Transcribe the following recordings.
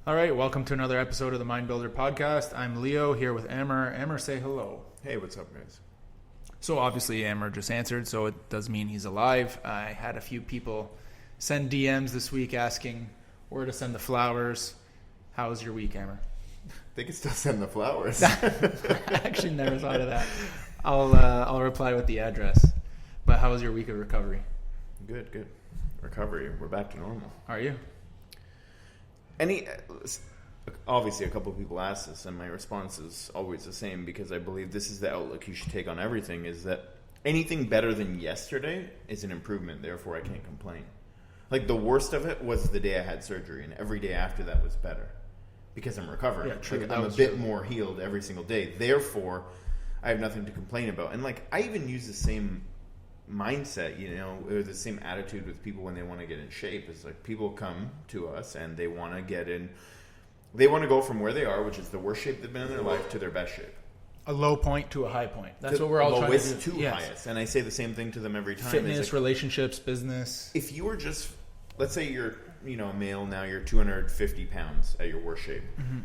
All right, welcome to another episode of the Mind Builder podcast. I'm Leo here with Amber. Amber, say hello. Hey, what's up, guys? So obviously Amber just answered, so it does mean he's alive. I had a few people send DMs this week asking where to send the flowers. How was your week, Amber? They can still send the flowers. I actually never thought of that. I'll reply with the address. But how was your week of recovery? Good. Recovery. We're back to normal. Are you? Obviously, a couple of people asked this, and my response is always the same because I believe this is the outlook you should take on everything: is that anything better than yesterday is an improvement. Therefore, I can't complain. Like, the worst of it was the day I had surgery, and every day after that was better because I'm recovering. Yeah, true. Like, I'm a bit more healed every single day. Therefore, I have nothing to complain about. And like, I even use the same mindset, or the same attitude with people when they want to get in shape. It's like, people come to us and they want to get in. They want to go from where they are, which is the worst shape they've been in their life, to their best shape. A low point to a high point. That's what we're all trying to do. Lowest to highest. And I say the same thing to them every time. Fitness, relationships, business. If you were just, let's say you're, a male now, you're 250 pounds at your worst shape. Mm-hmm.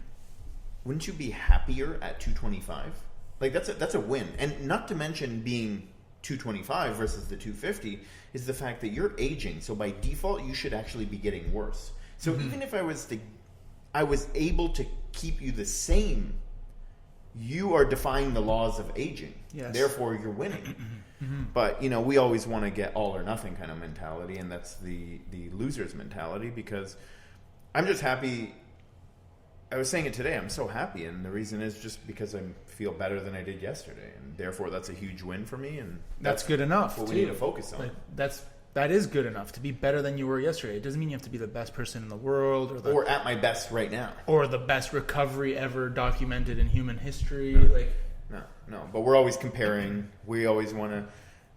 Wouldn't you be happier at 225? Like, that's a win. And not to mention being 225 versus the 250 is the fact that you're aging. So by default, you should actually be getting worse. So even if I was able to keep you the same, you are defying the laws of aging. Yes. Therefore, you're winning. But, we always want to get all or nothing kind of mentality, and that's the loser's mentality, because I'm just happy. I was saying it today, I'm so happy, and the reason is just because I feel better than I did yesterday, and therefore that's a huge win for me, and that's good enough. What we need to focus on. Like, that is good enough to be better than you were yesterday. It doesn't mean you have to be the best person in the world, or at my best right now, or the best recovery ever documented in human history. No. But we're always comparing. We always want to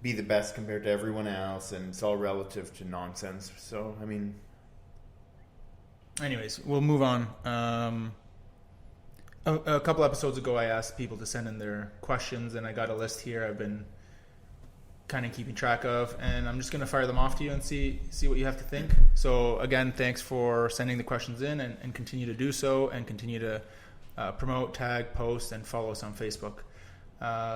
be the best compared to everyone else, and it's all relative to nonsense. So, anyways, we'll move on. A couple episodes ago, I asked people to send in their questions, and I got a list here I've been kind of keeping track of, and I'm just going to fire them off to you and see what you have to think. So again, thanks for sending the questions in, and continue to do so, and continue to promote, tag, post, and follow us on Facebook.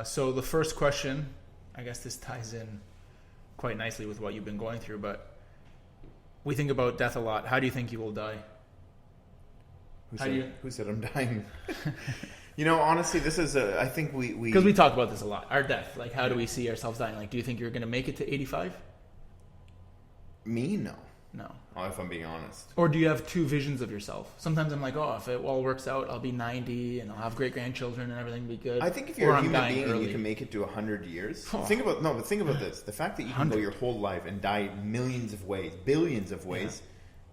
So the first question, I guess this ties in quite nicely with what you've been going through, but we think about death a lot. How do you think you will die? Who said I'm dying? Honestly, this is I think we... Because we talk about this a lot. Our death. Like, how do we see ourselves dying? Like, do you think you're going to make it to 85? Me? No. If I'm being honest. Or do you have two visions of yourself? Sometimes I'm like, if it all works out, I'll be 90 and I'll have great-grandchildren and everything will be good. I think if you're a human being and you can make it to 100 years... Think about this. The fact that you can go your whole life and die millions of ways, billions of ways,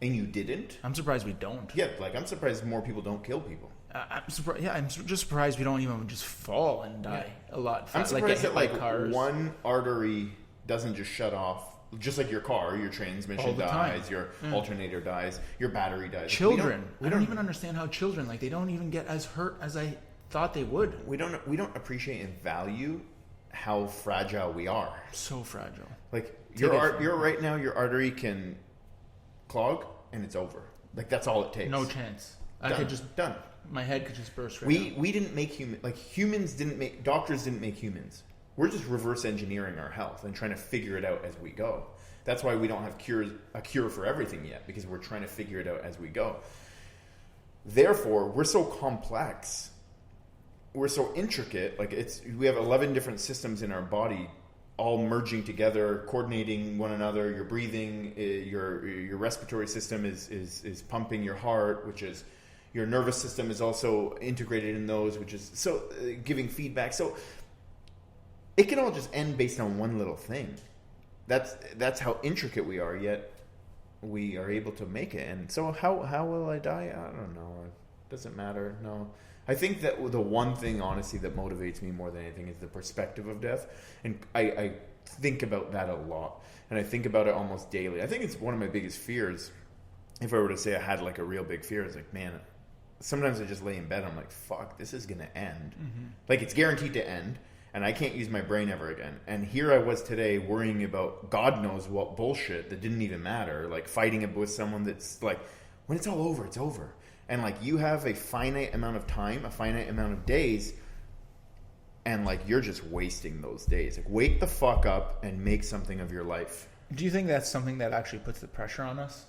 and you didn't... I'm surprised we don't. Yeah, I'm surprised more people don't kill people. I'm surprised. Yeah, I'm just surprised we don't even just fall and die a lot. I'm surprised that cars. One artery doesn't just shut off. Just like your car, your transmission dies, your alternator dies, your battery dies. Children, I don't even understand how children, they don't even get as hurt as I thought they would. We don't appreciate and value how fragile we are. So fragile. Like you're right now, your artery can clog and it's over. Like, that's all it takes. No chance. Done. I could just done. My head could just burst. We didn't make doctors didn't make humans. We're just reverse engineering our health and trying to figure it out as we go. That's why we don't have a cure for everything yet, because we're trying to figure it out as we go. Therefore, we're so complex. We're so intricate. We have 11 different systems in our body, all merging together, coordinating one another. Your breathing, your respiratory system is pumping your heart, which is your nervous system is also integrated in those, which is so giving feedback. So it can all just end based on one little thing. That's how intricate we are, yet we are able to make it. And so how will I die? I don't know. It doesn't matter. No. I think that the one thing, honestly, that motivates me more than anything is the perspective of death. And I think about that a lot. And I think about it almost daily. I think it's one of my biggest fears. If I were to say I had a real big fear, it's like, man, sometimes I just lay in bed and I'm like, fuck, this is going to end. Mm-hmm. It's guaranteed to end. And I can't use my brain ever again. And here I was today worrying about God knows what bullshit that didn't even matter. Fighting it with someone that's when it's all over, it's over. And like you have a finite amount of time, a finite amount of days, and like you're just wasting those days. Like wake the fuck up and make something of your life. Do you think that's something that actually puts the pressure on us?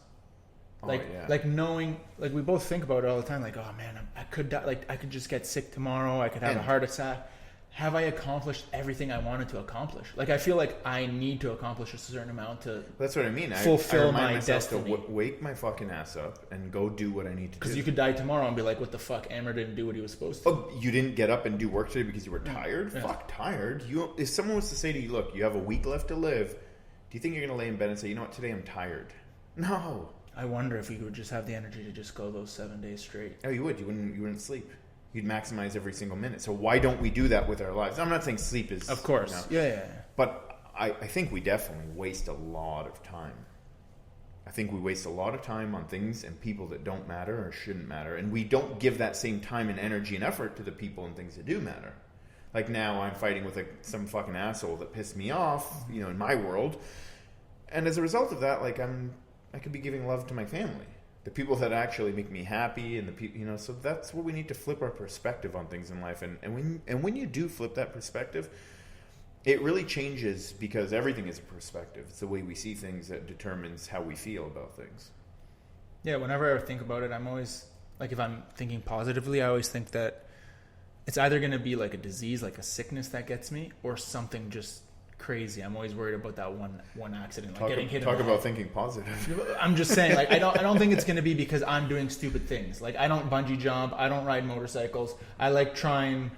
Like, oh, yeah. like knowing, like we both think about it all the time. Like, oh man, I could die. Like, I could just get sick tomorrow. I could have a heart attack. Have I accomplished everything I wanted to accomplish? Like, I feel like I need to accomplish a certain amount to. That's what I mean. Fulfill I remind my myself destiny. to wake my fucking ass up and go do what I need to do. Because you could die tomorrow and be like, what the fuck? Amber didn't do what he was supposed to. Oh, you didn't get up and do work today because you were tired? Yeah. Fuck, tired. If someone was to say to you, look, you have a week left to live, do you think you're going to lay in bed and say, you know what, today I'm tired? No. I wonder if we would just have the energy to just go those 7 days straight. Oh, you would. You wouldn't sleep. You'd maximize every single minute. So why don't we do that with our lives? I'm not saying sleep is... Of course. Yeah. But I think we definitely waste a lot of time. I think we waste a lot of time on things and people that don't matter or shouldn't matter. And we don't give that same time and energy and effort to the people and things that do matter. Like now I'm fighting with some fucking asshole that pissed me off, in my world. And as a result of that, like I could be giving love to my family. The people that actually make me happy and the people, so that's what we need to flip our perspective on things in life. And when you do flip that perspective, it really changes because everything is a perspective. It's the way we see things that determines how we feel about things. Yeah, whenever I think about it, I'm always, like if I'm thinking positively, I always think that it's either going to be like a disease, like a sickness that gets me, or something just crazy. I'm always worried about that one accident, like getting hit. Talk about thinking positive. I'm just saying, like I don't think it's going to be because I'm doing stupid things. Like I don't bungee jump, I don't ride motorcycles. I like trying.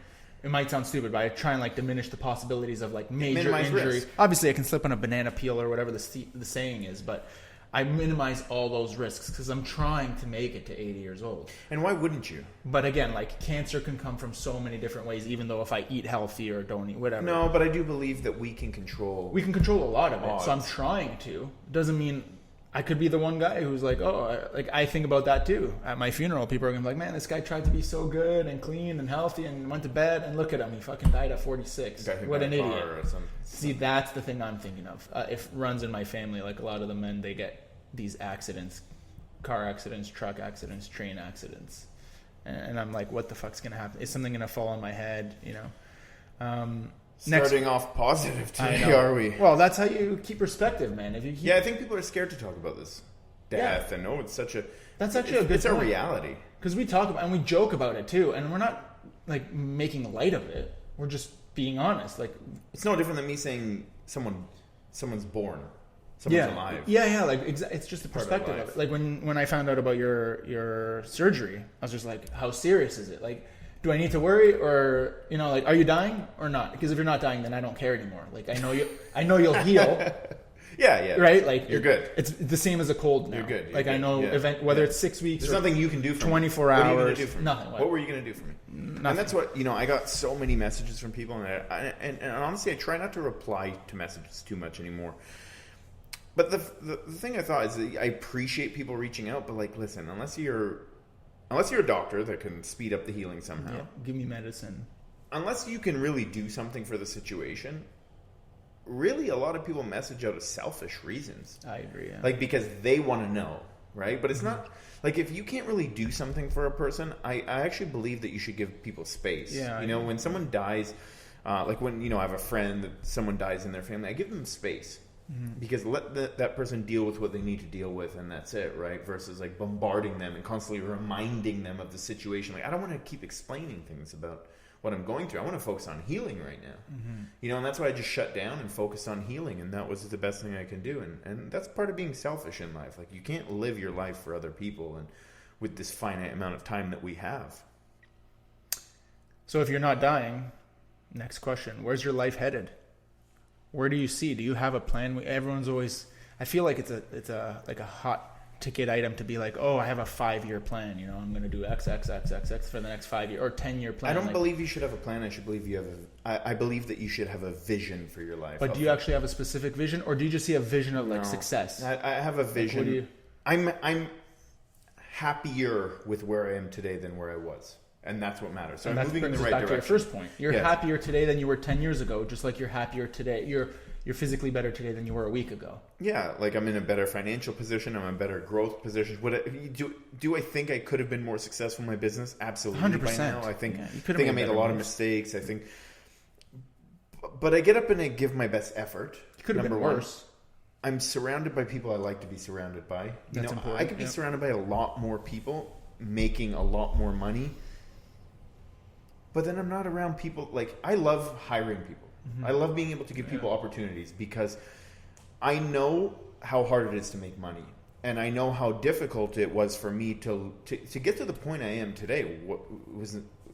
It might sound stupid, but I try and like diminish the possibilities of like major Minimize injury. risk. Obviously, I can slip on a banana peel or whatever the saying is, but I minimize all those risks because I'm trying to make it to 80 years old. And why wouldn't you? But again, like cancer can come from so many different ways, even though if I eat healthy or don't eat whatever. No, but I do believe that we can control. We can control a lot of it. Odds. So I'm trying to. Doesn't mean I could be the one guy who's like, I think about that too. At my funeral, people are going to be like, man, this guy tried to be so good and clean and healthy and went to bed and look at him. He fucking died at 46. What an idiot. See, that's the thing I'm thinking of. If runs in my family, like a lot of the men, they get these accidents, car accidents, truck accidents, train accidents. And I'm like, what the fuck's going to happen? Is something going to fall on my head, Starting off positive today, are we? Well, that's how you keep perspective, man. If you keep... Yeah, I think people are scared to talk about this death. And it's such a... That's actually a good It's point. a reality. Because we talk about and we joke about it too, and we're not like making light of it. We're just being honest. Like It's no different than me saying someone's born. Someone's alive. Yeah. Like it's just the Part of perspective of it. Like when I found out about your surgery, I was just like, how serious is it? Like, do I need to worry or like, are you dying or not? Because if you're not dying, then I don't care anymore. Like I know you'll heal. Yeah. Right? Like you're good. It's the same as a cold now. You're good. I know whether it's 6 weeks There's or nothing you can do for 24 me. hours. What are you going to do for me? Nothing. What were you going to do for me? Nothing. And that's what, I got so many messages from people and honestly, I try not to reply to messages too much anymore. But the thing I thought is that I appreciate people reaching out, but like, listen, unless you're a doctor that can speed up the healing somehow, give me medicine. Unless you can really do something for the situation, really a lot of people message out of selfish reasons. I agree. Yeah. Like because they want to know, right? But it's not like if you can't really do something for a person, I actually believe that you should give people space. Yeah, when someone dies, like when I have a friend that someone dies in their family, I give them space. Because let that person deal with what they need to deal with, and that's it, right? Versus like bombarding them and constantly reminding them of the situation. Like I don't want to keep explaining things about what I'm going through. I want to focus on healing right now. And that's why I just shut down and focused on healing, and that was the best thing I can do. And that's part of being selfish in life. Like you can't live your life for other people and with this finite amount of time that we have. So if you're not dying, next question, where's your life headed? Where do you see? Do you have a plan? Everyone's always. I feel like it's a like a hot ticket item to be like, oh, I have a 5-year plan. I'm going to do X for the next 5 years or 10-year plan. I don't believe you should have a plan. I believe that you should have a vision for your life. But do you actually have a specific vision, or do you just see a vision of like success? I have a vision. Like, what do you... I'm happier with where I am today than where I was. And that's what matters. So and I'm that moving in brings the us right back direction. to your first point. You're happier today than you were 10 years ago, just like you're happier today. You're you're physically better today than you were a week ago. Yeah, like I'm in a better financial position. I'm in a better growth position. Do I think I could have been more successful in my business? Absolutely. 100%. By now, I think, Yeah, you I could have think I made made a better lot of moves. mistakes. I think, but I get up and I give my best effort. It could have been Number one. worse. I'm surrounded by people I like to be surrounded by. That's important, I could be yeah. surrounded by a lot more people making a lot more money. But then I'm not around people like I love hiring people. Mm-hmm. I love being able to give people opportunities because I know how hard it is to make money. And I know how difficult it was for me to get to the point I am today.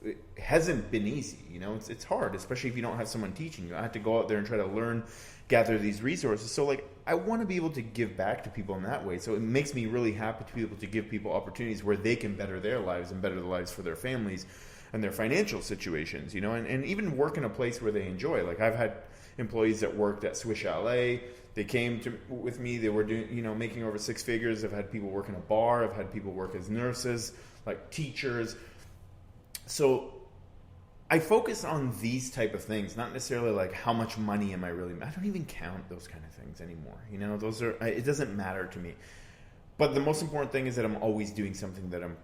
It hasn't been easy, you know. It's hard, especially if you don't have someone teaching you. I had to go out there and try to learn, gather these resources. So like I want to be able to give back to people in that way. So it makes me really happy to be able to give people opportunities where they can better their lives and better the lives for their families and their financial situations, you know, and even work in a place where they enjoy. Like I've had employees that worked at Swiss Chalet. They came with me. They were doing, you know, making over six figures. I've had people work in a bar. I've had people work as nurses, like teachers. So I focus on these type of things, not necessarily like how much money am I really. I don't even count those kind of things anymore. You know, those are. It doesn't matter to me. But the most important thing is that I'm always doing something that I'm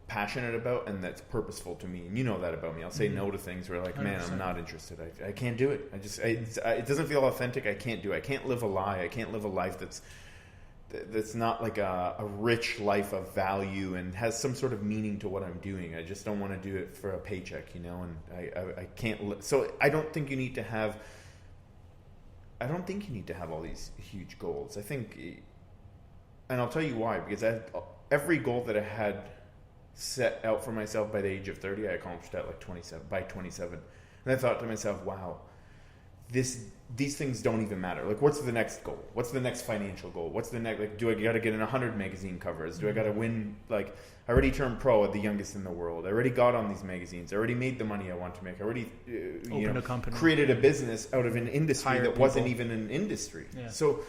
passionate about and that's purposeful to me. And you know that about me. I'll say no to things where like, 100%. Man, I'm not interested. I can't do it. It doesn't feel authentic. I can't do it. I can't live a lie. I can't live a life that's not like a rich life of value and has some sort of meaning to what I'm doing. I just don't want to do it for a paycheck, you know, and I can't. So I don't think you need to have all these huge goals. I think, and I'll tell you why, because every goal that I had set out for myself by the age of 30, I accomplished at like 27. And I thought to myself, wow, these things don't even matter. Like, what's the next goal? What's the next financial goal? What's the next, like, do I got to get in 100 magazine covers? Do I got to win? Like, I already turned pro at the youngest in the world. I already got on these magazines. I already made the money I want to make. I already Opened a company. created a business out of an industry Hired that wasn't people. even an industry. Yeah. So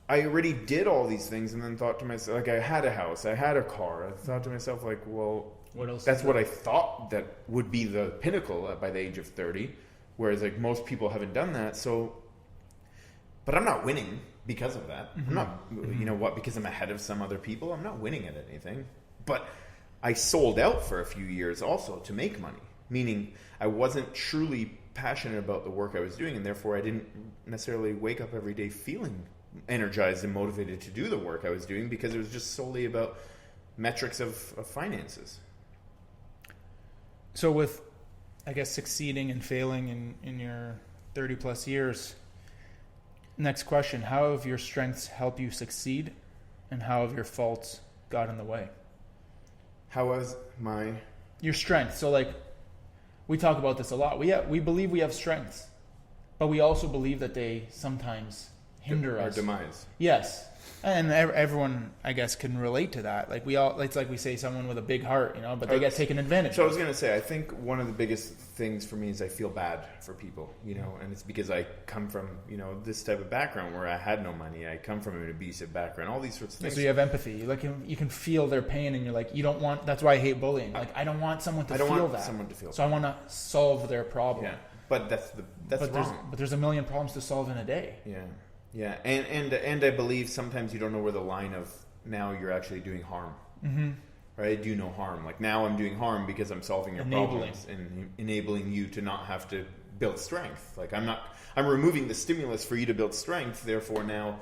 I already did all these things and then thought to myself, like, I had a house, I had a car. I thought to myself, like, well, What else? that's what I thought that would be the pinnacle by the age of 30. Whereas, like, most people haven't done that. So, but I'm not winning because of that. I'm not, you know what, because I'm ahead of some other people. I'm not winning at anything. But I sold out for a few years also to make money. Meaning I wasn't truly passionate about the work I was doing. And therefore, I didn't necessarily wake up every day feeling energized and motivated to do the work I was doing because it was just solely about metrics of finances. So with, I guess, succeeding and failing in your 30 plus years, next question, how have your strengths helped you succeed and how have your faults got in the way? How was your strengths? So like, we talk about this a lot. We believe we have strengths, but we also believe that they sometimes hinder our us. demise? Yes. And everyone, I guess, can relate to that. Like it's like we say someone with a big heart, you know, but they get taken advantage So I of. was going to say, I think one of the biggest things for me is I feel bad for people, you know, and it's because I come from, you know, this type of background where I had no money. I come from an abusive background, all these sorts of things. So you have empathy. You can feel their pain, and you're like, you don't want. That's why I hate bullying. Like, I don't want someone to feel that. Someone to feel. So I want to solve their problem. Yeah, but that's wrong. But there's a million problems to solve in a day. Yeah, yeah, and I believe sometimes you don't know where the line of now you're actually doing harm. Mm-hmm. Right? I do no harm. Like now I'm doing harm because I'm solving your problems and enabling you to not have to build strength. Like I'm removing the stimulus for you to build strength. Therefore now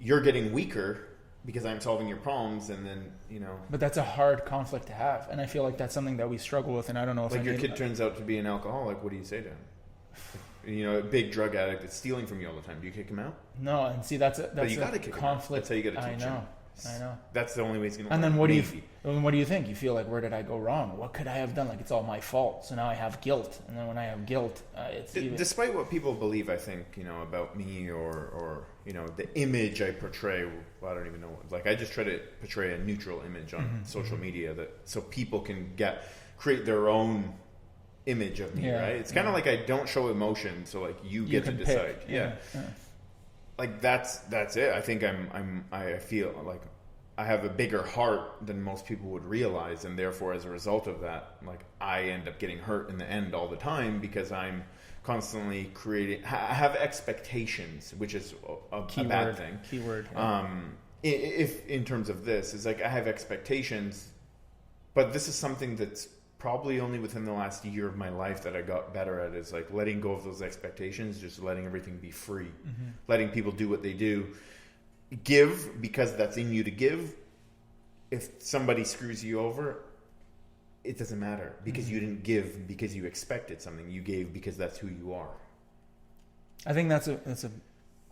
you're getting weaker because I'm solving your problems, and then, you know. But that's a hard conflict to have, and I feel like that's something that we struggle with. And I don't know if like your kid turns out to be an alcoholic. What do you say to him? You know, a big drug addict that's stealing from you all the time. Do you kick him out? No, and see that's but you gotta kick conflict. That's how you got to teach him. I know. That's the only way he's going to. And then what do you think? You feel like, where did I go wrong? What could I have done? Like it's all my fault. So now I have guilt, and then when I have guilt, it's even... Despite what people believe, I think, you know, about me or you know the image I portray. Well, I don't even know. Like I just try to portray a neutral image on social media so people can create their own image of me. Right? It's kind of like I don't show emotion, so like you get to decide. Yeah. Like that's it. I think I feel like I have a bigger heart than most people would realize, and therefore, as a result of that, like I end up getting hurt in the end all the time because I'm constantly creating. I have expectations, which is a bad thing. Keyword. Yeah. If in terms of this, is like I have expectations, but this is something that's probably only within the last year of my life that I got better at, is like letting go of those expectations, just letting everything be free, letting people do what they do. Give because that's in you to give. If somebody screws you over, it doesn't matter because you didn't give because you expected something. You gave because that's who you are. I think that's a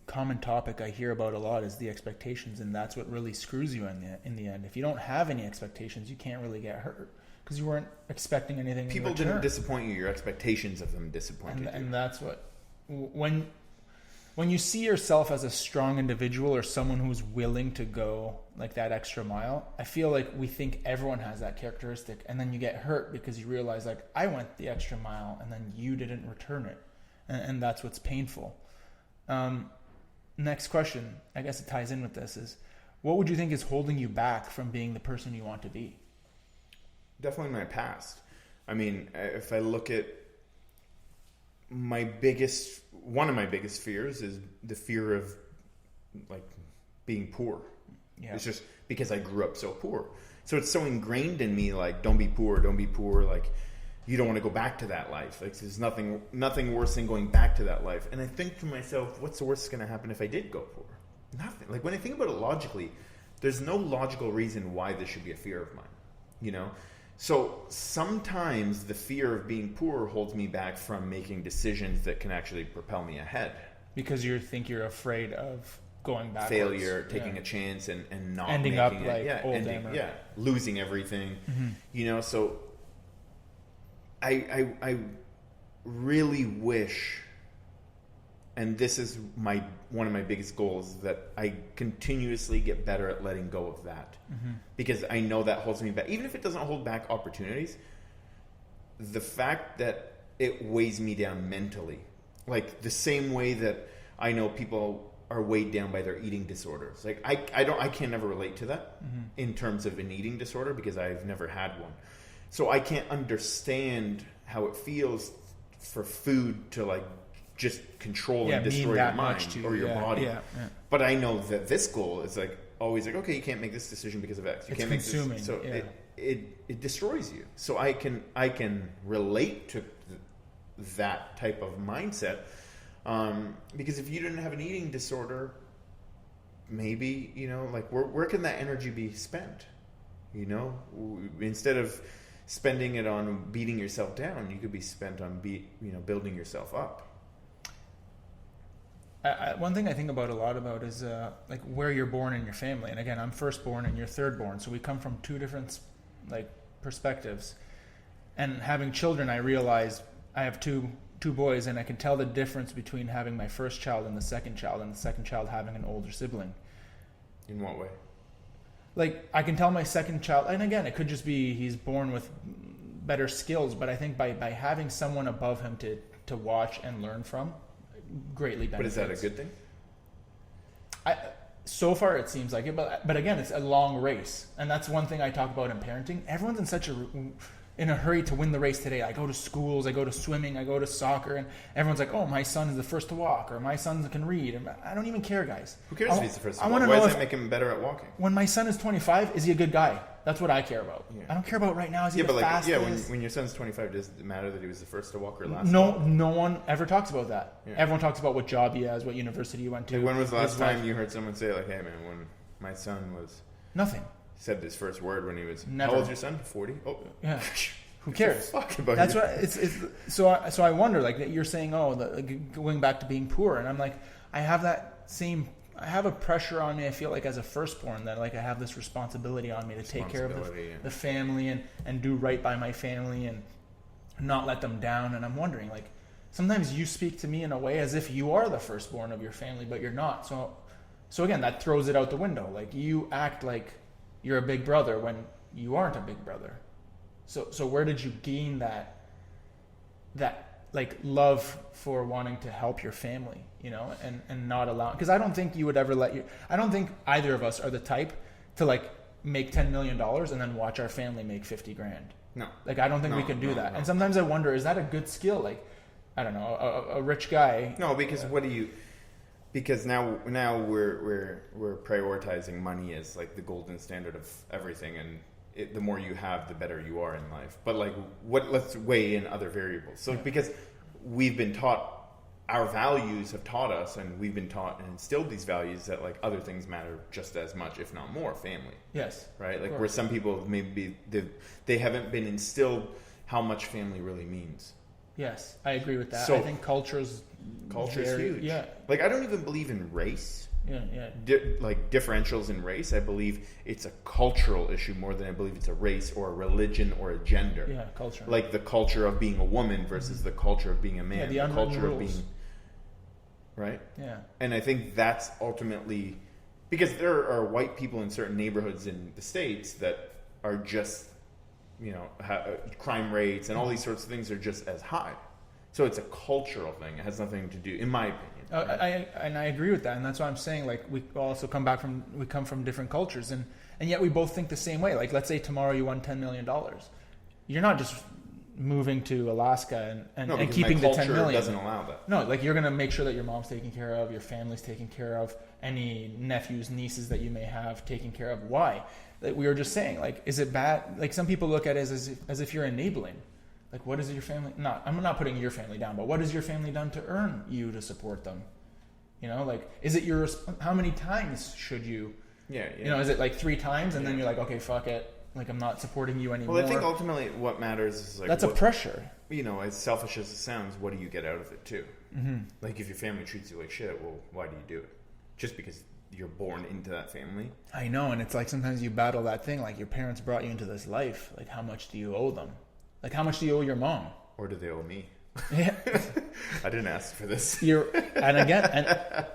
common topic I hear about a lot, is the expectations, and that's what really screws you in the end. If you don't have any expectations, you can't really get hurt because you weren't expecting anything. People didn't disappoint you. Your expectations of them disappointed you. And that's what when you see yourself as a strong individual or someone who's willing to go like that extra mile, I feel like we think everyone has that characteristic, and then you get hurt because you realize like I went the extra mile and then you didn't return it, and that's what's painful. Next question, I guess it ties in with this, is what would you think is holding you back from being the person you want to be? Definitely my past. I mean, if I look at one of my biggest fears is the fear of like being poor. Yeah. It's just because I grew up so poor. So it's so ingrained in me, like, don't be poor. Like, you don't want to go back to that life. Like, there's nothing worse than going back to that life. And I think to myself, what's the worst that's going to happen if I did go poor? Nothing. Like, when I think about it logically, there's no logical reason why this should be a fear of mine, you know? So sometimes the fear of being poor holds me back from making decisions that can actually propel me ahead. Because you think you're afraid of going backwards. Failure, taking a chance and not ending making up it. like old Damer. Yeah, losing everything. You know, so I really wish, and this is one of my biggest goals, that I continuously get better at letting go of that. Because I know that holds me back. Even if it doesn't hold back opportunities, the fact that it weighs me down mentally, like the same way that I know people are weighed down by their eating disorders. Like I can never relate to that in terms of an eating disorder because I've never had one. So I can't understand how it feels for food to like just control and destroy your mind or your body. But I know that this goal is like always like, okay, you can't make this decision because of X. You can't consuming. Make this. So it destroys you. So I can relate to that type of mindset because if you didn't have an eating disorder, maybe, you know, like where can that energy be spent? You know, instead of spending it on beating yourself down, you could be spent on building yourself up. One thing I think about a lot about is like where you're born in your family. And again, I'm firstborn and you're thirdborn, so we come from two different like perspectives. And having children, I realized I have two boys, and I can tell the difference between having my first child and the second child having an older sibling. In what way? Like, I can tell my second child, and again, it could just be he's born with better skills, but I think by having someone above him to watch and learn from, greatly benefits. But is that a good thing? So far it seems like it, but again, it's a long race, and that's one thing I talk about in parenting. Everyone's in a hurry to win the race today. I go to schools, I go to swimming, I go to soccer, and everyone's like, oh, my son is the first to walk, or my son can read. And I don't even care, guys. Who cares if he's the first to walk? Why does that make him better at walking? When my son is 25, is he a good guy? That's what I care about. Yeah. I don't care about right now. Is he the fastest? Yeah, when your son's 25, does it matter that he was the first to walk or last? No one ever talks about that. Yeah. Everyone talks about what job he has, what university he went to. Like, when was the last time you heard someone say, like, hey, man, when my son was... Nothing. Said his first word when he was... Never. How old's your son? 40? Oh. Yeah. Who cares? Fuck about That's you. what it's. So I wonder, like, you're saying, going back to being poor, and I'm like, I have a pressure on me. I feel like as a firstborn that like I have this responsibility on me to take care of the family and do right by my family and not let them down. And I'm wondering, like, sometimes you speak to me in a way as if you are the firstborn of your family, but you're not. So again, that throws it out the window. Like, you act like you're a big brother when you aren't a big brother. So where did you gain that like love for wanting to help your family, you know, and not allow, because I don't think you would ever I don't think either of us are the type to like make $10 million and then watch our family make 50 grand. No. Like, I don't think we can do that. And sometimes I wonder, is that a good skill? Like, I don't know, a rich guy. No, because because now we're prioritizing money as like the golden standard of everything, and the more you have, the better you are in life. But like, let's weigh in other variables. So because we've been taught, our values have taught us, and we've been taught and instilled these values that like other things matter just as much, if not more. Family. Yes. Right. Like where some people maybe they haven't been instilled how much family really means. Yes, I agree with that. So, I think culture's huge. Yeah. Like, I don't even believe in race. Yeah. Like differentials in race. I believe it's a cultural issue more than I believe it's a race or a religion or a gender. Yeah, culture. Like the culture of being a woman versus the culture of being a man. Yeah, the culture rules. of being, right? Yeah. And I think that's ultimately because there are white people in certain neighborhoods in the States that are just, crime rates and all these sorts of things are just as high. So it's a cultural thing. It has nothing to do, in my opinion. Right? I agree with that, and that's why I'm saying, like, we come from different cultures, and yet we both think the same way. Like, let's say tomorrow you won $10 million, you're not just moving to Alaska and keeping the $10 million. Doesn't allow that. No, like, you're gonna make sure that your mom's taken care of, your family's taken care of, any nephews, nieces that you may have taken care of. Why? Like we were just saying, like, is it bad? Like, some people look at it as if you're enabling. Like, what is your family? I'm not putting your family down, but what has your family done to earn you to support them? Like, is it how many times should you? Yeah. Is it like 3 times and then you're like, okay, fuck it. Like, I'm not supporting you anymore. Well, I think ultimately what matters is like that's a pressure. As selfish as it sounds, what do you get out of it too? Mm-hmm. Like, if your family treats you like shit, well, why do you do it? Just because you're born into that family? I know, and it's like sometimes you battle that thing. Like, your parents brought you into this life. Like, how much do you owe them? Like, how much do you owe your mom? Or do they owe me? Yeah. I didn't ask for this. And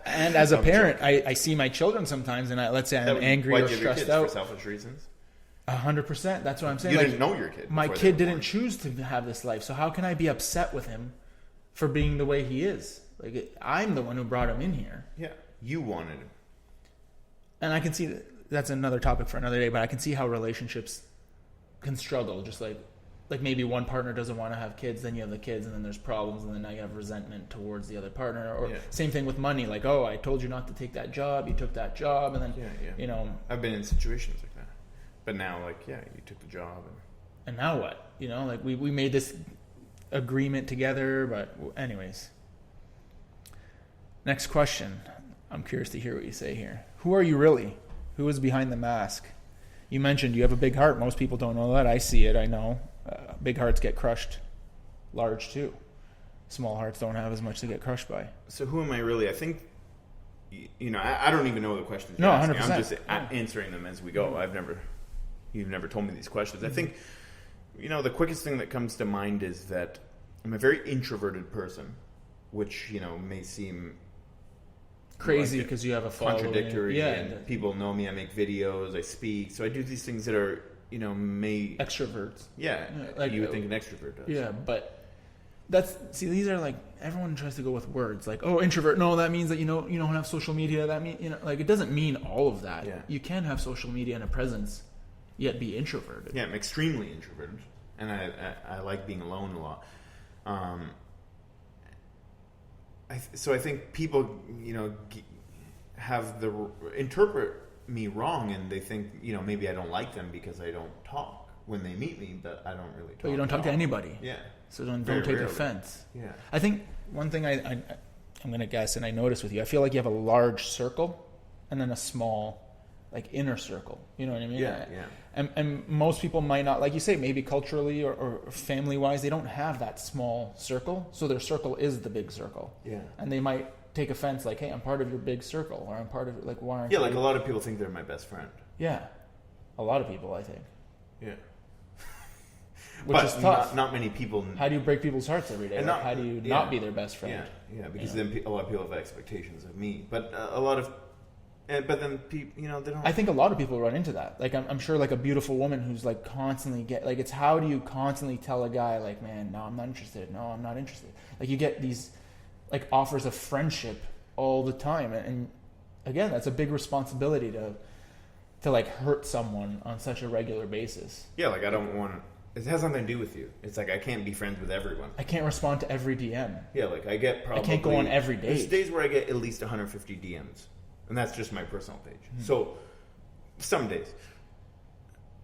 as a parent, I see my children sometimes, and let's say I'm angry or stressed out. For selfish reasons? 100%. That's what I'm saying. You didn't know your kid. My kid didn't choose to have this life, so how can I be upset with him for being the way he is? Like, I'm the one who brought him in here. Yeah, you wanted him. And I can see that's another topic for another day, but I can see how relationships can struggle, just like maybe one partner doesn't want to have kids, then you have the kids, and then there's problems, and then now you have resentment towards the other partner. Or same thing with money, like, oh, I told you not to take that job, you took that job, and then I've been in situations like that, but now, like, you took the job, and now what? Like, we made this agreement together, but anyways. Next question. I'm curious to hear what you say here. Who are you really? Who is behind the mask? You mentioned you have a big heart. Most people don't know that. I see it. I know. Big hearts get crushed large too. Small hearts don't have as much to get crushed by. So who am I really? I think, I don't even know the questions. No, 100%. I'm just answering them as we go. You've never told me these questions. I think, the quickest thing that comes to mind is that I'm a very introverted person, which, may seem crazy because you have a following. Contradictory. And people know me. I make videos. I speak. So I do these things that are, extroverts. Yeah, like you would think an extrovert does. Yeah, but these are like, everyone tries to go with words like, oh, introvert. No, that means that you don't have social media. That mean like, it doesn't mean all of that. Yeah. You can have social media and a presence, yet be introverted. Yeah, I'm extremely introverted, and I like being alone a lot. So I think people, have interpret me wrong, and they think, maybe I don't like them because I don't talk when they meet me, but I don't really talk. But you don't talk to anybody. Yeah. So don't take offense. Yeah. I think one thing I'm going to guess, and I notice with you, I feel like you have a large circle and then a small, like, inner circle. You know what I mean? Yeah. And most people might not, like you say, maybe culturally or family-wise, they don't have that small circle, so their circle is the big circle. Yeah. And they might take offense, like, hey, I'm part of your big circle, or I'm part of, like, why aren't you? Yeah, like a lot of people think they're my best friend. Yeah. A lot of people, I think. Yeah. Which is tough. Not many people. How do you break people's hearts every day? How do you not be their best friend? Yeah, because then a lot of people have expectations of me. But a lot of... But then people, they don't... I think a lot of people run into that. Like, I'm sure, like, a beautiful woman who's, like, constantly it's how do you constantly tell a guy, like, man, no, I'm not interested. No, I'm not interested. Like, you get these, like, offers of friendship all the time. And again, that's a big responsibility to like hurt someone on such a regular basis. Yeah, like I don't want to. It has nothing to do with you. It's like I can't be friends with everyone. I can't respond to every DM. Yeah, like I get probably. I can't go on every day. There's days where I get at least 150 DMs, and that's just my personal page. So, some days.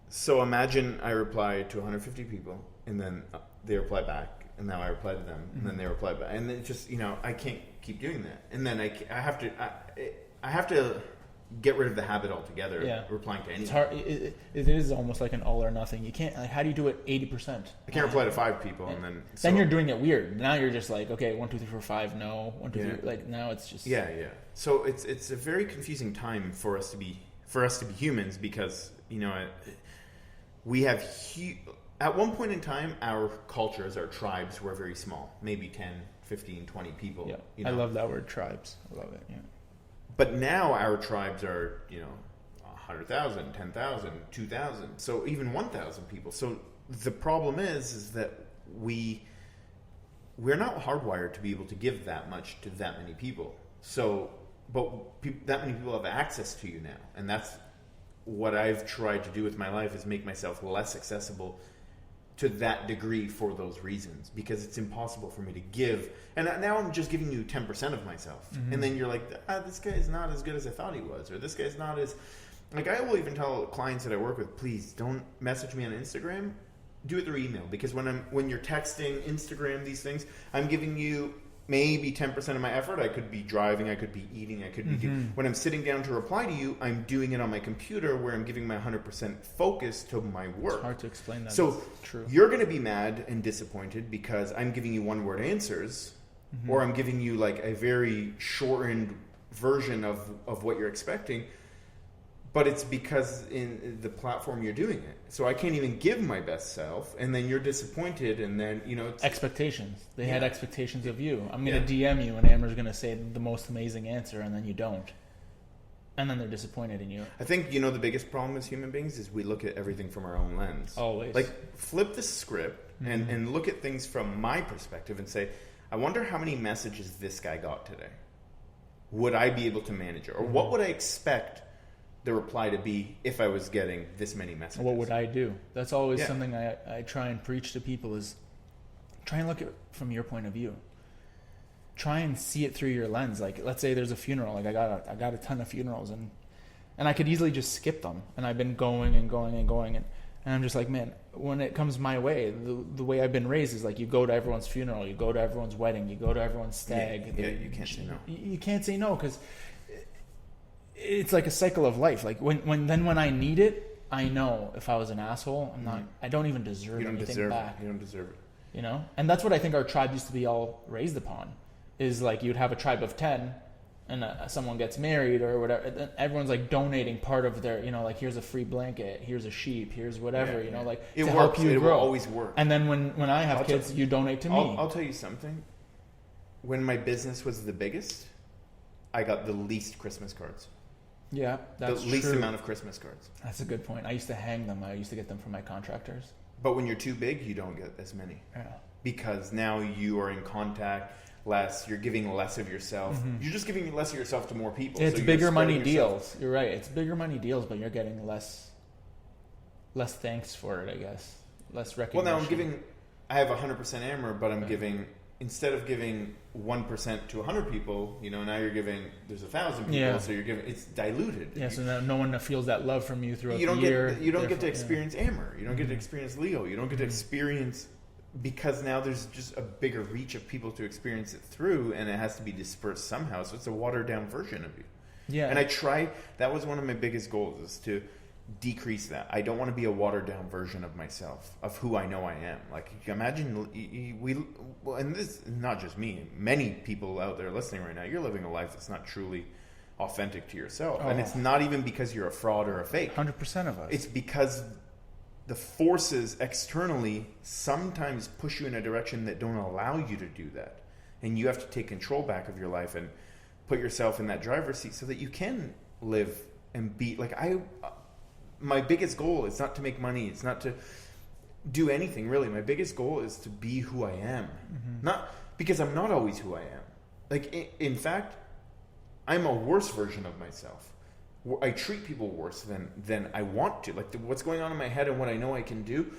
So imagine I reply to 150 people, and then they reply back, and now I reply to them, and then they reply back, and then just I can't keep doing that, and then I have to get rid of the habit altogether. Yeah. Replying to anyone. It's hard. It is almost like an all or nothing. You can't. Like, how do you do it 80%? I can't reply to 5 people, and then then you're doing it weird. Now you're just like, okay, 1, 2, 3, 4, 5, no, 1, 2, Yeah. 3. Like now it's just yeah. So it's a very confusing time for us to be humans because we have at one point in time our cultures, our tribes were very small, maybe 10, 15, 20 people. Yeah, I love that word, tribes. I love it. Yeah. But now our tribes are, 100,000, 10,000, 2,000, so even 1,000 people. So the problem is that we're not hardwired to be able to give that much to that many people. So, but that many people have access to you now, and that's what I've tried to do with my life is make myself less accessible to that degree for those reasons, because it's impossible for me to give. And now I'm just giving you 10% of myself. And then you're like, this guy is not as good as I thought he was, or this guy's not as... Like, I will even tell clients that I work with, please don't message me on Instagram. Do it through email, because when you're texting, Instagram, these things, I'm giving you maybe 10% of my effort. I could be driving, I could be eating, I could be doing... When I'm sitting down to reply to you, I'm doing it on my computer where I'm giving my 100% focus to my work. It's hard to explain that. So true. You're going to be mad and disappointed because I'm giving you one-word answers, or I'm giving you like a very shortened version of what you're expecting. But it's because in the platform you're doing it. So I can't even give my best self, and then you're disappointed, and then, expectations. They had expectations of you. I'm going to Yeah. DM you, and Amber's going to say the most amazing answer, and then you don't. And then they're disappointed in you. I think, the biggest problem as human beings is we look at everything from our own lens. Always. Like, flip the script and look at things from my perspective and say, I wonder how many messages this guy got today. Would I be able to manage it? Or what would I expect the reply to be if I was getting this many messages? What would I do? That's always something I try and preach to people is try and look at it from your point of view. Try and see it through your lens. Like, let's say there's a funeral. Like, I got a ton of funerals, and I could easily just skip them. And I've been going and going and going, and I'm just like, man, when it comes my way, the way I've been raised is like, you go to everyone's funeral, you go to everyone's wedding, you go to everyone's stag. Yeah, you can't say no. You can't say no, because it's like a cycle of life. Like when I need it, I know if I was an asshole, I don't even deserve anything back. You don't deserve it. And that's what I think our tribe used to be all raised upon. Is like you'd have a tribe of 10, and someone gets married or whatever. And everyone's like donating part of their, like here's a free blanket, here's a sheep, here's whatever, like it to works. help you it grow. will always work. And then when I have kids, you donate to me. I'll tell you something. When my business was the biggest, I got the least Christmas cards. Yeah, that's the least true. amount of Christmas cards. That's a good point. I used to hang them. I used to get them from my contractors. But when you're too big, you don't get as many. Yeah. Because now you are in contact less. You're giving less of yourself. You're just giving less of yourself to more people. It's so bigger money spreading yourself. deals. You're right. It's bigger money deals, but you're getting less thanks for it, I guess. Less recognition. Well, now I have 100% Amber, but I'm giving, instead of giving 1% to 100 people, now you're giving, there's 1,000 people, so you're giving, it's diluted. Yeah, so now no one feels that love from you throughout you don't the year. You don't get to experience Amber. You don't get to experience Leo. You don't get to experience, because now there's just a bigger reach of people to experience it through, and it has to be dispersed somehow. So it's a watered down version of you. Yeah. And that was one of my biggest goals, is to decrease that. I don't want to be a watered down version of myself, of who I know I am. Like, imagine and this, not just me, many people out there listening right now, you're living a life that's not truly authentic to yourself. And it's not even because you're a fraud or a fake. 100% of us. It's because the forces externally sometimes push you in a direction that don't allow you to do that. And you have to take control back of your life and put yourself in that driver's seat so that you can live and be like my biggest goal is not to make money. It's not to do anything really. My biggest goal is to be who I am. Not because I'm not always who I am. Like, in fact, I'm a worse version of myself. I treat people worse than I want to. Like what's going on in my head and what I know I can do,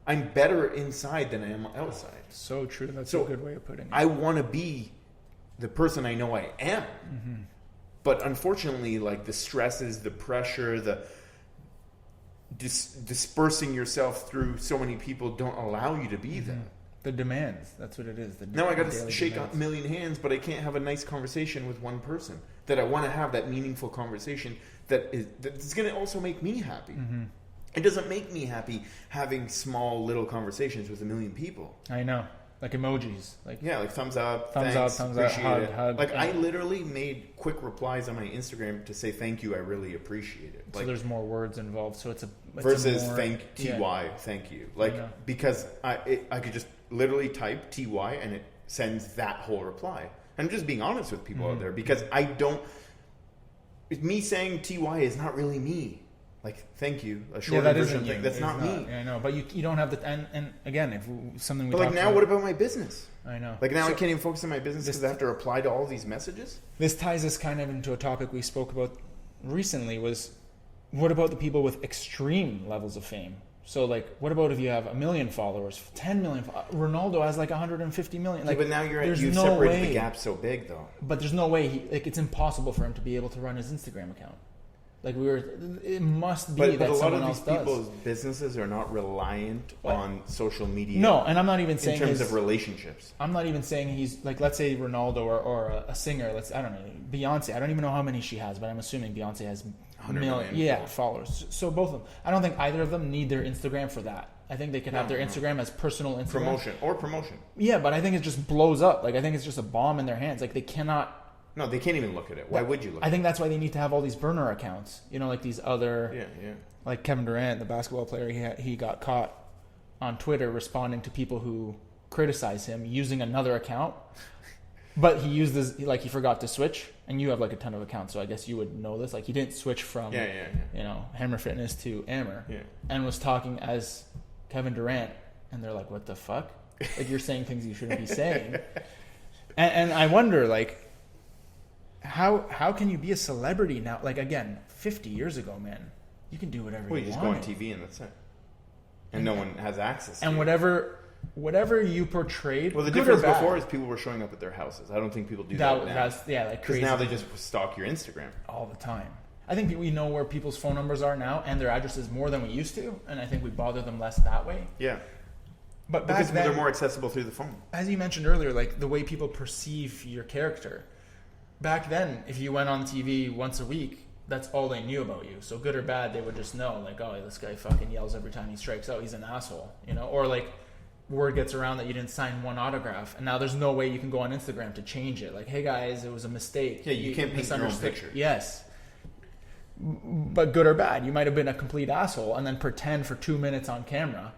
I'm better inside than I am outside. So true. That's So a good way of putting it. I want to be the person I know I am. Mm-hmm. But unfortunately, like the stresses, the pressure, the dispersing yourself through so many people don't allow you to be Mm-hmm. that. The demands. That's what it is. Now I got to daily shake demands. a million hands, but I can't have a nice conversation with one person. That I want to have that meaningful conversation that's going to also make me happy. Mm-hmm. It doesn't make me happy having small little conversations with a million people. I know. Like emojis. Like Yeah, like thumbs up, Thumbs thanks, up, thumbs up, appreciate it. hug. Like Yeah. I literally made quick replies on my Instagram to say thank you, I really appreciate it. so Like there's more words involved. So it's a versus more, thank yeah. ty, thank you. Like know. because I could just literally type ty and it sends that whole reply. I'm just being honest with people out there because I don't. Me saying ty is not really me. Like thank you, a shorter that version isn't thing. you. That's It's not me. I know, but you don't have the and again, if something we But like talked now, about, what about my business? I know. Like now, I So can't even focus on my business because I have to reply to all these messages. this ties us kind of into a topic we spoke about recently. Was what about the people with extreme levels of fame? So like, what about if you have 1 million followers, 10 million? Ronaldo has like 150 million. Like, Yeah, but now there's you've no separated way. the gap so big, though. But there's no way it's impossible for him to be able to run his Instagram account. Like it must be But that a lot someone of else these does. people's businesses are not reliant What? on social media. No, and I'm not even in saying terms his, of relationships. I'm not even saying he's like, let's say Ronaldo or a singer. I don't know, Beyonce. I don't even know how many she has, but I'm assuming Beyonce has 100 million yeah, followers. So both of them. I don't think either of them need their Instagram for that. I think they can have their Instagram as personal Instagram. Promotion. Yeah, but I think it just blows up. Like I think it's just a bomb in their hands. Like they cannot. No, they can't even look at it. Why would you look? I think that's why they need to have all these burner accounts. You know, like these other. Yeah. Like Kevin Durant, the basketball player, he got caught on Twitter responding to people who criticize him using another account. But he used this, like he forgot to switch, and you have like a ton of accounts, so I guess you would know this. Like he didn't switch from, Yeah. you know, Hammer Fitness to Ammer, Yeah. and was talking as Kevin Durant, and they're like, "What the fuck? Like you're saying things you shouldn't be saying." And I wonder, like, how can you be a celebrity now? Like again, 50 years ago, man, you can do whatever Well, you you just want. go on TV and that's it. And no one has access to And it. whatever you portrayed. Well, the good or difference bad, before is people were showing up at their houses. I don't think people do that now. that's like Because crazy. now they just stalk your Instagram. all the time. I think we know where people's phone numbers are now and their addresses more than we used to, and I think we bother them less that way. Yeah. But back Because then, they're more accessible through the phone. as you mentioned earlier, like the way people perceive your character. Back then, if you went on TV once a week, that's all they knew about you. So good or bad, they would just know, like, oh, this guy fucking yells every time he strikes out. He's an asshole, you know? Or like, word gets around that you didn't sign one autograph, and now there's no way you can go on Instagram to change it. Like, hey guys, it was a mistake. Yeah, you can't paint your own misunderstood." picture. Yes. But good or bad, you might have been a complete asshole and then pretend for 2 minutes on camera,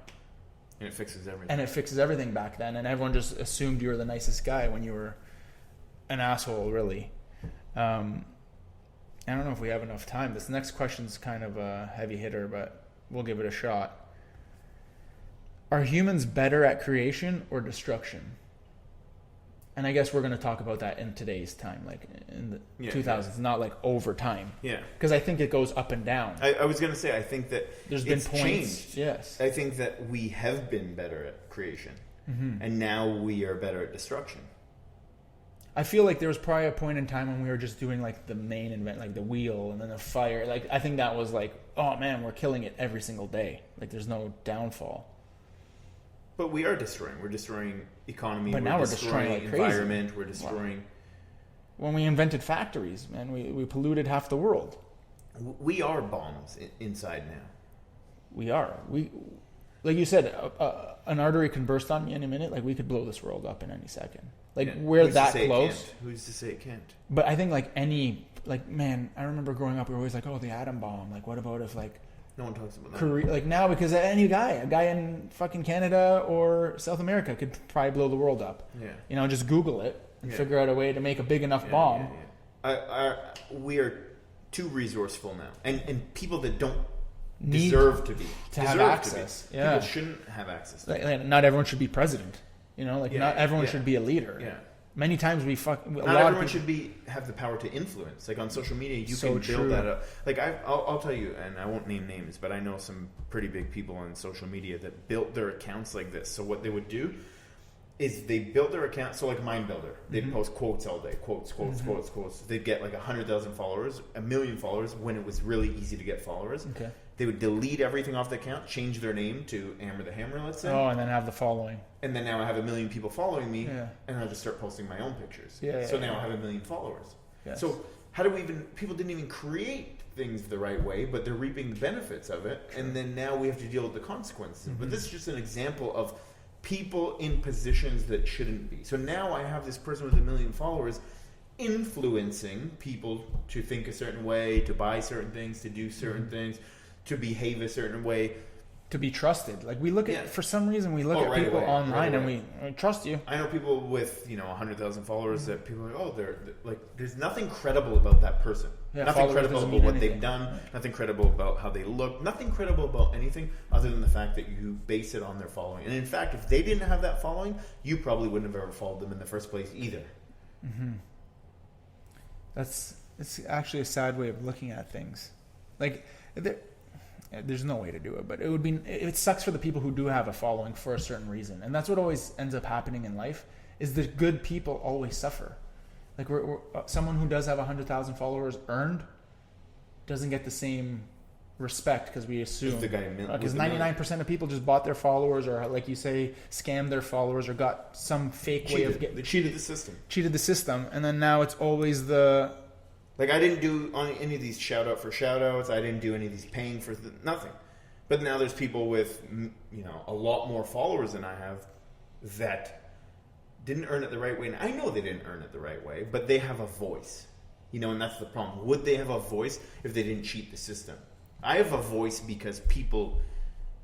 And it fixes everything. and it fixes everything back then, and everyone just assumed you were the nicest guy when you were an asshole, really. I don't know if we have enough time. This next question's kind of a heavy hitter, but we'll give it a shot. Are humans better at creation or destruction? And I guess we're going to talk about that in today's time, like in the 2000s, not like over time. Yeah. Because I think it goes up and down. I was going to say, I think that There's been it's points. changed. Yes. I think that we have been better at creation. Mm-hmm. And now we are better at destruction. I feel like there was probably a point in time when we were just doing like the main event, like the wheel and then the fire. Like I think that was like, oh man, we're killing it every single day. Like there's no downfall. But we are destroying. We're destroying economy. But now we're destroying like crazy. environment. We're destroying. When we invented factories, man, we polluted half the world. We are bombs inside now. We are. We, like you said, an artery can burst on me in a minute. Like we could blow this world up in any second. Like Yeah. we're Who's to that say it close. can't? Who's to say it can't? But I think like man, I remember growing up, we were always like, oh, the atom bomb. Like what about if like No one talks about that. Korea, like now, because a guy in fucking Canada or South America could probably blow the world up. Yeah. You know, just Google it and Yeah. figure out a way to make a big enough bomb. We are too resourceful now, and people that don't Need deserve to be to have deserve access. To be. Yeah. People shouldn't have access. Like, not everyone should be president. You know, like Yeah, not everyone yeah. should be a leader. Yeah. Many times we fuck. Not everyone should have the power to influence. Like on social media, you can build that up. Like I'll tell you, and I won't name names, but I know some pretty big people on social media that built their accounts like this. So what they would do is they built their account. So like Mind Builder, they'd post quotes all day, quotes. They'd get like 100,000 followers, 1 million followers when it was really easy to get followers. Okay. They would delete everything off the account, change their name to Amber the Hammer, let's say. Oh, and then have the following. And then now I have 1 million people following me, and I'll just start posting my own pictures. So now I have 1 million followers. Yes. So how do we people didn't even create things the right way, but they're reaping the benefits of it, and then now we have to deal with the consequences. But this is just an example of people in positions that shouldn't be. So now I have this person with 1 million followers influencing people to think a certain way, to buy certain things, to do certain things, to behave a certain way, to be trusted. Like we look at, for some reason, we look at people online and we trust you. I know people with 100,000 followers that people are like, oh, they're like, there's nothing credible about that person. Nothing credible about what they've done. Nothing credible about how they look. Nothing credible about anything other than the fact that you base it on their following. And in fact, if they didn't have that following, you probably wouldn't have ever followed them in the first place either. It's actually a sad way of looking at things. Like there's no way to do it, but it sucks for the people who do have a following for a certain reason, and that's what always ends up happening in life. Is the good people always suffer? Like we're someone who does have 100,000 followers earned doesn't get the same respect because we assume because 99% of people just bought their followers, or like you say, scammed their followers, or got some fake way of getting. They cheated the system, and then now it's always the. Like, I didn't do any of these shout-out for shout-outs. I didn't do any of these paying for nothing. But now there's people with, a lot more followers than I have that didn't earn it the right way. And I know they didn't earn it the right way, but they have a voice. And that's the problem. Would they have a voice if they didn't cheat the system? I have a voice because people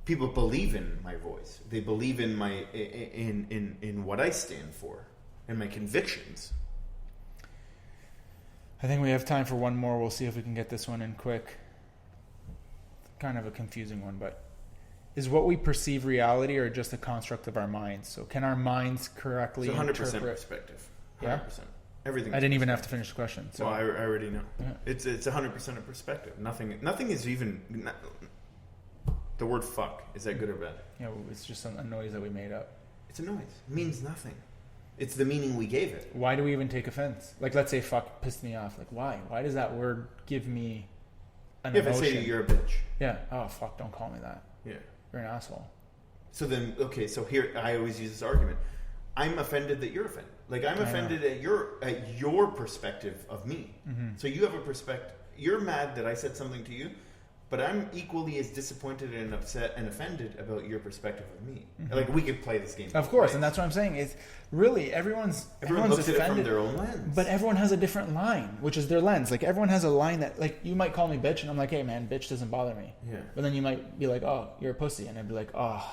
believe in my voice. They believe in my in what I stand for and my convictions. I think we have time for one more. We'll see if we can get this one in quick. Kind of a confusing one, but is what we perceive reality or just a construct of our minds? So can our minds correctly interpret? It's 100% perspective. 100%. Yeah? Everything. I didn't even have to finish the question. So. Well, I already know. Yeah. It's 100% of perspective. Nothing is even... The word fuck, is that good or bad? Yeah, it's just a noise that we made up. It's a noise. It means nothing. It's the meaning we gave it. Why do we even take offense? Like, let's say fuck pissed me off. Like, why? Why does that word give me an emotion? If I say to you, you're a bitch. Yeah. Oh, fuck, don't call me that. Yeah. You're an asshole. So then, okay, so here, I always use this argument. I'm offended that you're offended. Like, I'm offended at your perspective of me. Mm-hmm. So you have a perspective. You're mad that I said something to you, but I'm equally as disappointed and upset and offended about your perspective of me. Mm-hmm. Like, we could play this game. Of course, and that's what I'm saying. It's really everyone looks offended, at it from their own lens. But everyone has a different line, which is their lens. Like, everyone has a line that, like, you might call me bitch, and I'm like, hey, man, bitch doesn't bother me. Yeah. But then you might be like, oh, you're a pussy. And I'd be like, oh,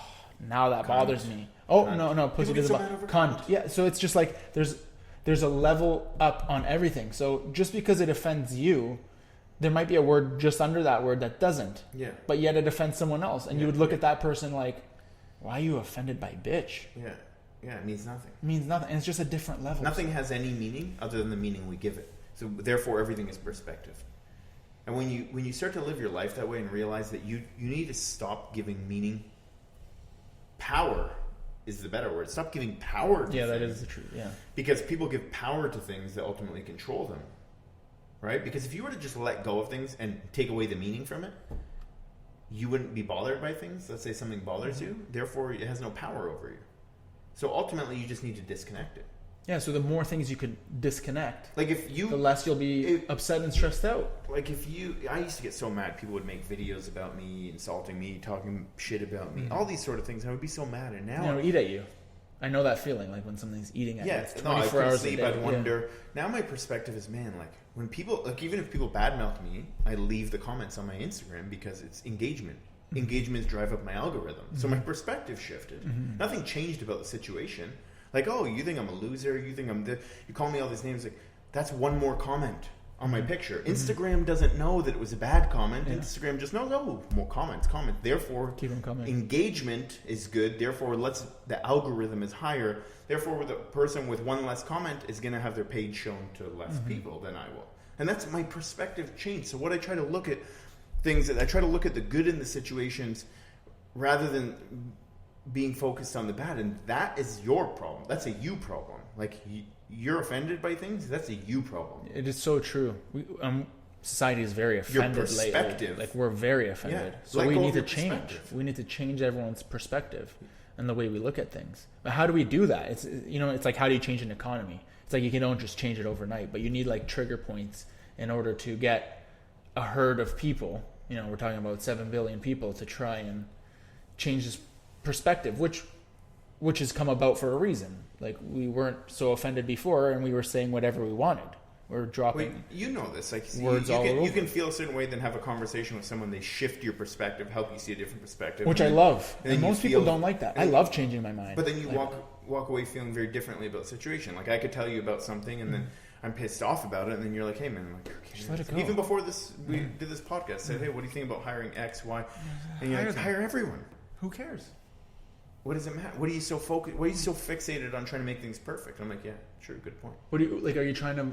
now that bothers me. Oh, no, pussy doesn't bother me. Cunt. Yeah, so it's just like there's a level up on everything. So just because it offends you, there might be a word just under that word that doesn't. Yeah. But yet it offends someone else. And you would look at that person like, why are you offended by bitch? Yeah. Yeah, it means nothing. It means nothing. And it's just a different level. Nothing has any meaning other than the meaning we give it. So therefore everything is perspective. And when you start to live your life that way and realize that you need to stop giving meaning, power is the better word. Stop giving power to things. That is the truth. Yeah. Because people give power to things that ultimately control them. Right? Because if you were to just let go of things and take away the meaning from it, you wouldn't be bothered by things. Let's say something bothers you. Therefore, it has no power over you. So ultimately, you just need to disconnect it. Yeah, so the more things you can disconnect, like if you, the less you'll be upset and stressed out. Like I used to get so mad. People would make videos about me, insulting me, talking shit about me, all these sort of things. I would be so mad. And now, eat at you. I know that feeling, like when something's eating at you. Yeah, 24 hours a day. I'd wonder. Now my perspective is, man, like when people, like even if people badmouth me, I leave the comments on my Instagram because it's engagement. Mm-hmm. Engagements drive up my algorithm. Mm-hmm. So my perspective shifted. Mm-hmm. Nothing changed about the situation. Like, oh, you think I'm a loser? You think you call me all these names? Like, that's one more comment. on my picture. Instagram doesn't know that it was a bad comment. Yeah. Instagram just knows, oh, more comments. Therefore, Keep them coming. engagement is good. Therefore, the algorithm is higher. Therefore, the person with one less comment is going to have their page shown to less people than I will. And that's my perspective change. So what I try to look at things, I try to look at the good in the situations rather than being focused on the bad. And that is your problem. That's a you problem. Like, you're offended by things. That's a you problem. It is so true. Society is very offended Your perspective. lately. Like, we're very offended. Yeah. So Let we go need of to your change. perspective. We need to change everyone's perspective and the way we look at things. But how do we do that? It's it's like, how do you change an economy? It's like you don't just change it overnight, but you need like trigger points in order to get a herd of people. We're talking about 7 billion people to try and change this perspective, which has come about for a reason. Like, we weren't so offended before, and we were saying whatever we wanted. We're dropping you know this. Like, words all over. You can feel a certain way, then have a conversation with someone. They shift your perspective, help you see a different perspective, which I love. And then most you people feel- don't like that. I love changing my mind. But then you walk away feeling very differently about the situation. Like, I could tell you about something, and then I'm pissed off about it, and then you're like, hey man, like, okay, Just let it go. Even before this, we did this podcast. Said, hey, what do you think about hiring X, Y? And you're like, hire everyone. Who cares? What does it matter? What are you so focused? Why are you so fixated on trying to make things perfect? I'm like, yeah, sure, good point. What do you like? Are you trying to?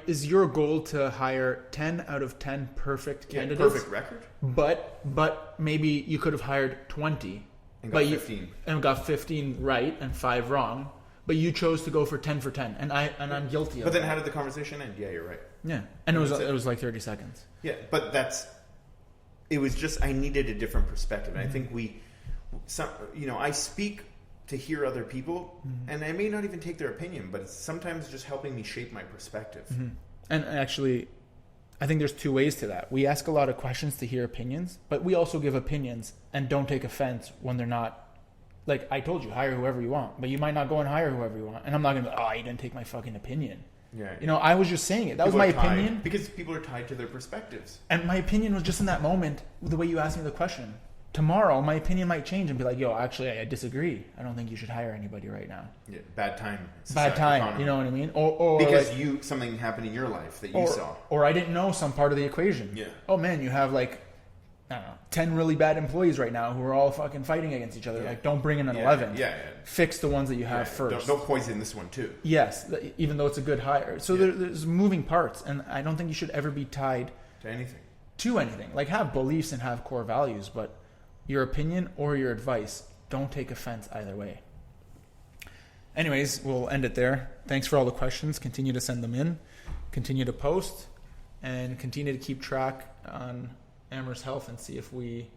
Is your goal to hire 10 out of 10 perfect Yeah, candidates? perfect record. But maybe you could have hired 20 And got 15. and got 15 right and 5 wrong. But you chose to go for 10 for 10, and I'm guilty of But then that. how did the conversation end? Yeah, you're right. Yeah, and it That's it. was like 30 seconds. Yeah, but it was just, I needed a different perspective. And I think I speak to hear other people, and I may not even take their opinion, but it's sometimes just helping me shape my perspective. And actually, I think there's 2 ways to that. We ask a lot of questions to hear opinions, but we also give opinions and don't take offense when they're not. Like, I told you, hire whoever you want, but you might not go and hire whoever you want. And I'm not going to you didn't take my fucking opinion. Yeah. I was just saying it. That was my opinion. Because people are tied to their perspectives. And my opinion was just in that moment, the way you asked me the question. Tomorrow, my opinion might change and be like, yo, actually, I disagree. I don't think you should hire anybody right now. Yeah, bad time. Bad time, economy. you know what I mean? Or Because like, something happened in your life that you saw. Or I didn't know some part of the equation. Yeah. Oh man, you have like, I don't know, 10 really bad employees right now who are all fucking fighting against each other. Yeah. Like, don't bring in an Yeah, 11th. yeah. Fix the ones that you have first. Don't poison this one too. Yes, even though it's a good hire. So there's moving parts, and I don't think you should ever be tied To anything. to anything. Like, have beliefs and have core values, but your opinion or your advice, don't take offense either way. Anyways, we'll end it there. Thanks for all the questions. Continue to send them in. Continue to post. And continue to keep track on Amherst Health and see if we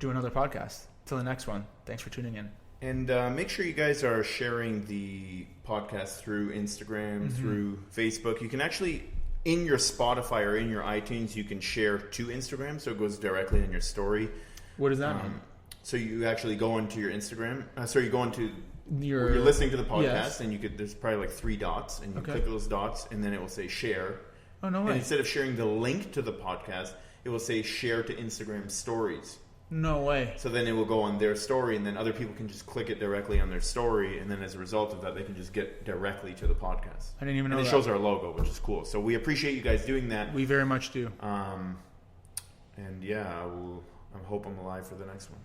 do another podcast. Till the next one. Thanks for tuning in. And make sure you guys are sharing the podcast through Instagram, through Facebook. You can actually, in your Spotify or in your iTunes, you can share to Instagram, so it goes directly in your story. What does that mean? So you actually go into your Instagram. You go into You're listening to the podcast, yes. and there's probably like 3 dots, and you click those dots, and then it will say share. Oh, no And way. instead of sharing the link to the podcast, it will say share to Instagram stories. No way. So then it will go on their story, and then other people can just click it directly on their story, and then as a result of that, they can just get directly to the podcast. I didn't even know And it that. shows our logo, which is cool. So we appreciate you guys doing that. We very much do. And yeah, I hope I'm alive for the next one.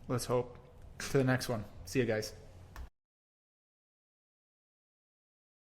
Let's hope. To the next one. See you guys.